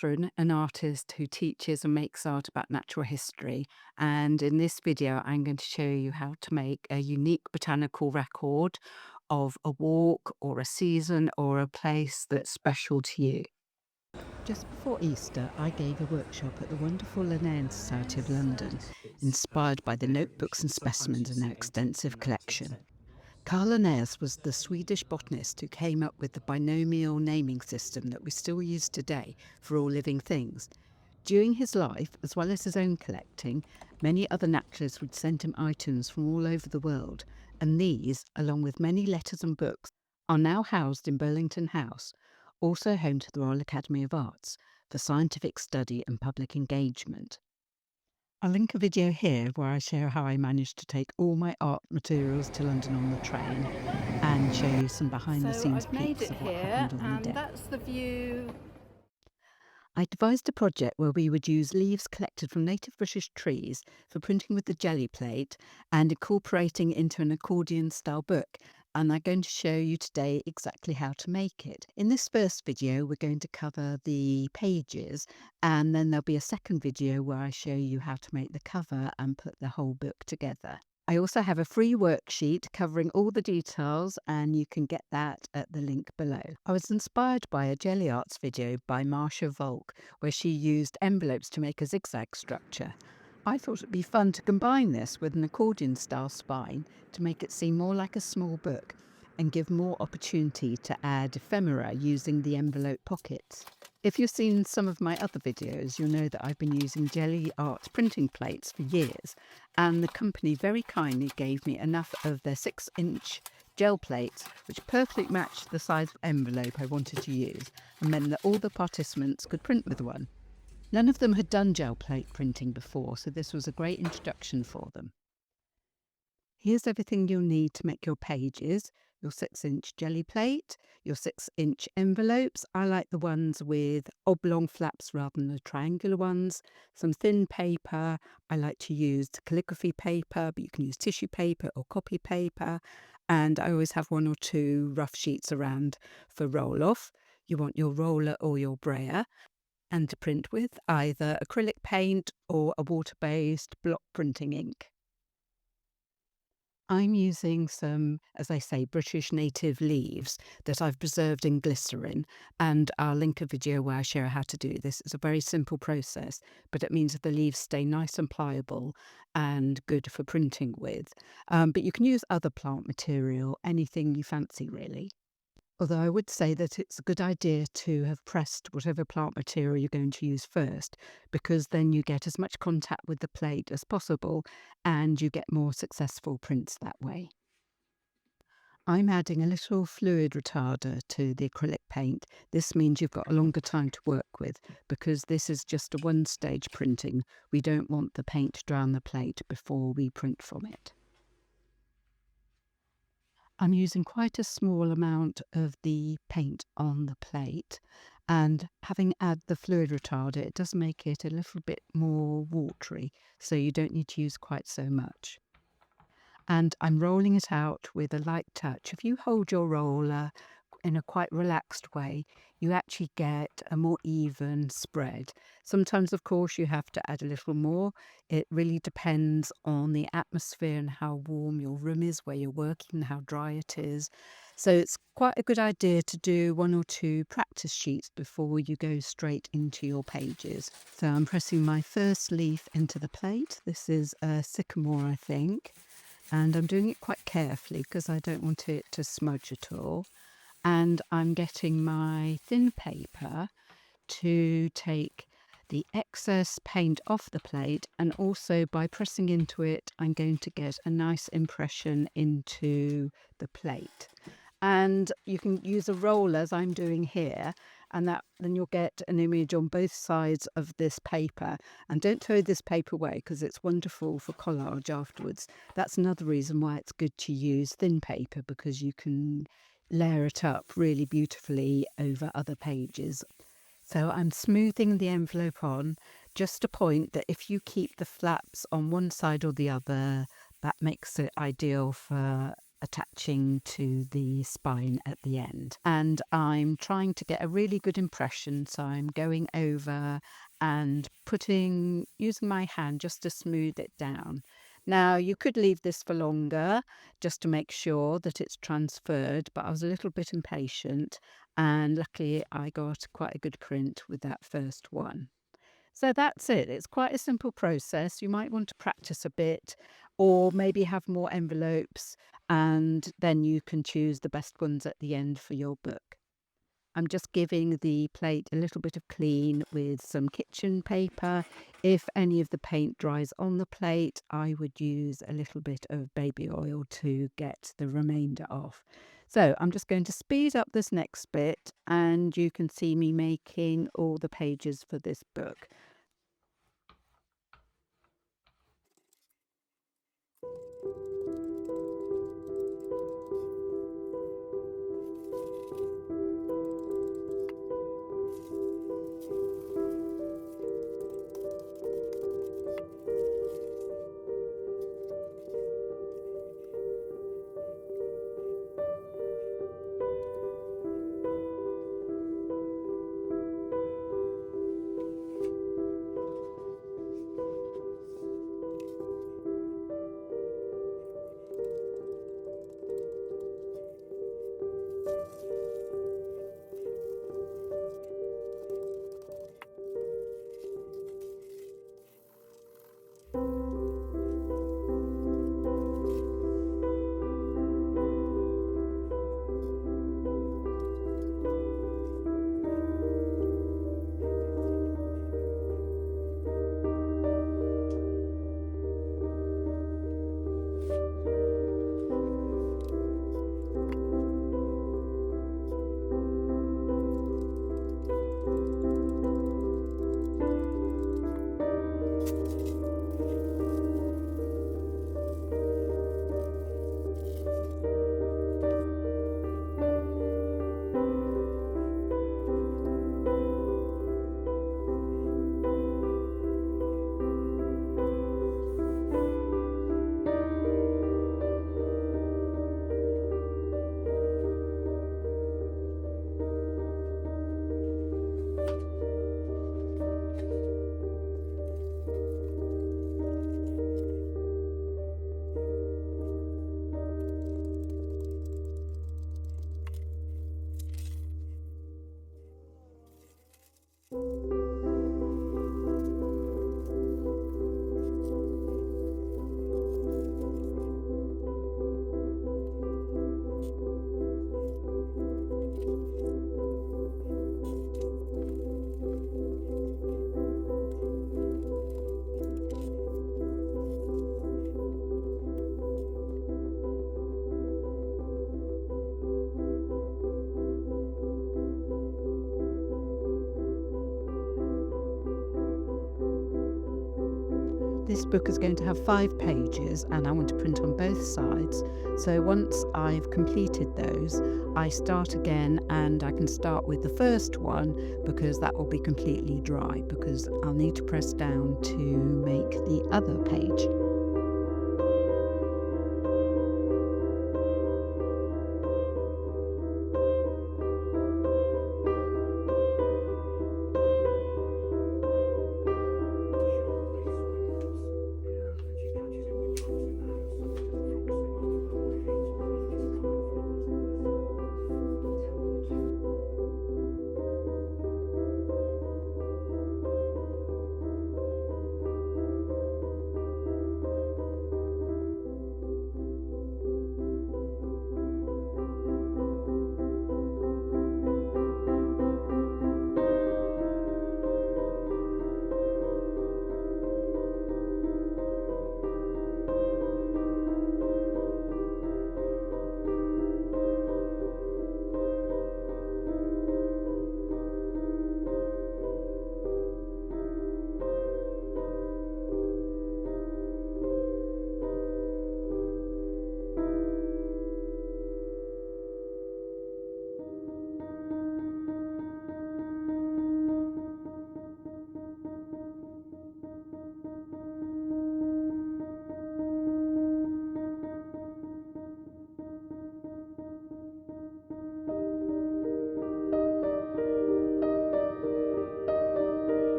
Catherine, an artist who teaches and makes art about natural history. And in this video, I'm going to show you how to make a unique botanical record of a walk or a season or a place that's special to you. Just before Easter, I gave a workshop at the wonderful Linnean Society of London, inspired by the notebooks and specimens in their extensive collection. Carl Linnaeus was the Swedish botanist who came up with the binomial naming system that we still use today for all living things. During his life, as well as his own collecting, many other naturalists would send him items from all over the world, and these, along with many letters and books, are now housed in Burlington House, also home to the Royal Academy of Arts, for scientific study and public engagement. I'll link a video here where I share how I managed to take all my art materials to London on the train and show you some behind the So scenes I've made peeks it of what here, happened on the and day. that's the view. I devised a project where we would use leaves collected from native British trees for printing with the jelly plate and incorporating into an accordion style book. And I'm going to show you today exactly how to make it. In this first video, we're going to cover the pages, and then there'll be a second video where I show you how to make the cover and put the whole book together. I also have a free worksheet covering all the details, and you can get that at the link below. I was inspired by a jelly arts video by Marcia Volk, where she used envelopes to make a zigzag structure. I thought it'd be fun to combine this with an accordion style spine to make it seem more like a small book and give more opportunity to add ephemera using the envelope pockets. If you've seen some of my other videos, you'll know that I've been using jelly art printing plates for years, and the company very kindly gave me enough of their 6-inch gel plates, which perfectly matched the size of envelope I wanted to use, and meant that all the participants could print with one. None of them had done gel plate printing before, so this was a great introduction for them. Here's everything you'll need to make your pages: your 6-inch jelly plate, your 6-inch envelopes. I like the ones with oblong flaps rather than the triangular ones. Some thin paper. I like to use calligraphy paper, but you can use tissue paper or copy paper. And I always have 1 or 2 rough sheets around for roll-off. You want your roller or your brayer, and to print with either acrylic paint or a water-based block printing ink. I'm using some, as I say, British native leaves that I've preserved in glycerin, and I'll link a video where I share how to do this. It's a very simple process, but it means that the leaves stay nice and pliable and good for printing with. But you can use other plant material, anything you fancy really. Although I would say that it's a good idea to have pressed whatever plant material you're going to use first, because then you get as much contact with the plate as possible and you get more successful prints that way. I'm adding a little fluid retarder to the acrylic paint. This means you've got a longer time to work with, because this is just a one-stage printing. We don't want the paint to dry on the plate before we print from it. I'm using quite a small amount of the paint on the plate, and having add the fluid retarder, it does make it a little bit more watery, so you don't need to use quite so much. And I'm rolling it out with a light touch. If you hold your roller in a quite relaxed way, you actually get a more even spread. Sometimes, of course, you have to add a little more. It really depends on the atmosphere and how warm your room is where you're working, how dry it is. So it's quite a good idea to do 1 or 2 practice sheets before you go straight into your pages. So I'm pressing my first leaf into the plate. This is a sycamore, I think. And I'm doing it quite carefully because I don't want it to smudge at all. And I'm getting my thin paper to take the excess paint off the plate, and also by pressing into it I'm going to get a nice impression into the plate. And you can use a roller as I'm doing here, and then you'll get an image on both sides of this paper. And don't throw this paper away because it's wonderful for collage afterwards. That's another reason why it's good to use thin paper, because you can layer it up really beautifully over other pages. So I'm smoothing the envelope on, just a point that if you keep the flaps on one side or the other, that makes it ideal for attaching to the spine at the end. And I'm trying to get a really good impression, so I'm going over and using my hand just to smooth it down. Now, you could leave this for longer just to make sure that it's transferred, but I was a little bit impatient, and luckily I got quite a good print with that first one. So that's it. It's quite a simple process. You might want to practice a bit or maybe have more envelopes, and then you can choose the best ones at the end for your book. I'm just giving the plate a little bit of clean with some kitchen paper. If any of the paint dries on the plate, I would use a little bit of baby oil to get the remainder off. So I'm just going to speed up this next bit, and you can see me making all the pages for this book. This book is going to have 5 pages, and I want to print on both sides. So once I've completed those, I start again, and I can start with the first one because that will be completely dry, because I'll need to press down to make the other page.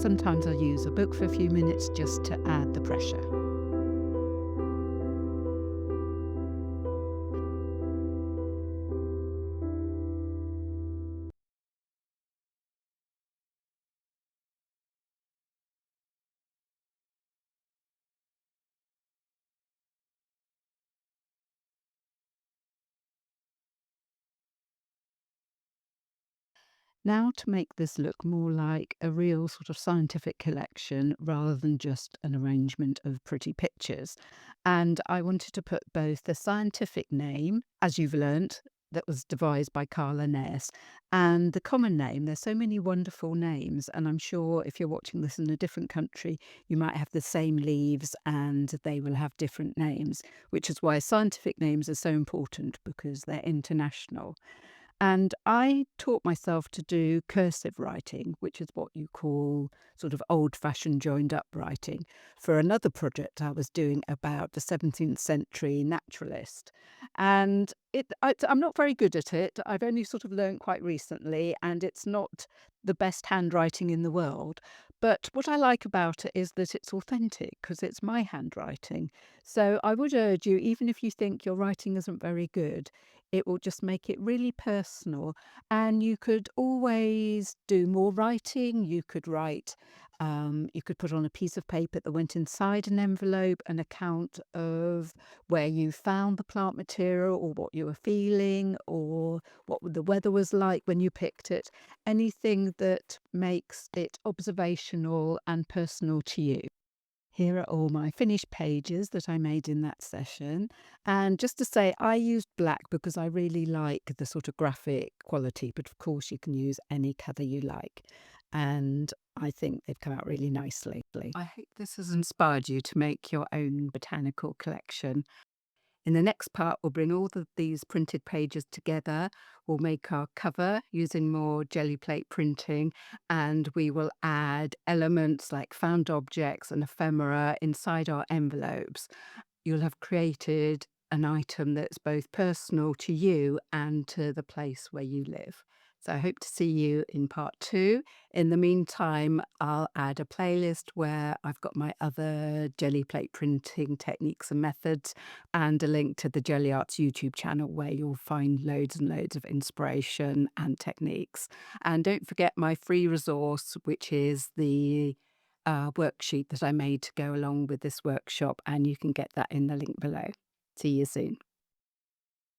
sometimes I'll use a book for a few minutes just to add the pressure. Now to make this look more like a real sort of scientific collection rather than just an arrangement of pretty pictures. And I wanted to put both the scientific name, as you've learnt, that was devised by Carl Linnaeus, and the common name. There's so many wonderful names, and I'm sure if you're watching this in a different country, you might have the same leaves and they will have different names, which is why scientific names are so important because they're international. And I taught myself to do cursive writing, which is what you call sort of old fashioned joined up writing, for another project I was doing about the 17th century naturalist. And I'm not very good at it. I've only sort of learned quite recently, and it's not the best handwriting in the world. But what I like about it is that it's authentic because it's my handwriting. So I would urge you, even if you think your writing isn't very good, it will just make it really personal. And you could always do more writing. You could write, you could put on a piece of paper that went inside an envelope an account of where you found the plant material or what you were feeling or what the weather was like when you picked it. Anything that makes it observational and personal to you. Here are all my finished pages that I made in that session. And just to say, I used black because I really like the sort of graphic quality, but of course you can use any colour you like. And I think they've come out really nicely. I hope this has inspired you to make your own botanical collection. In the next part, we'll bring all of these printed pages together. We'll make our cover using more jelly plate printing, and we will add elements like found objects and ephemera inside our envelopes. You'll have created an item that's both personal to you and to the place where you live. So I hope to see you in part two. In the meantime, I'll add a playlist where I've got my other jelly plate printing techniques and methods and a link to the Jelly Arts YouTube channel where you'll find loads and loads of inspiration and techniques. And don't forget my free resource, which is the worksheet that I made to go along with this workshop, and you can get that in the link below. See you soon.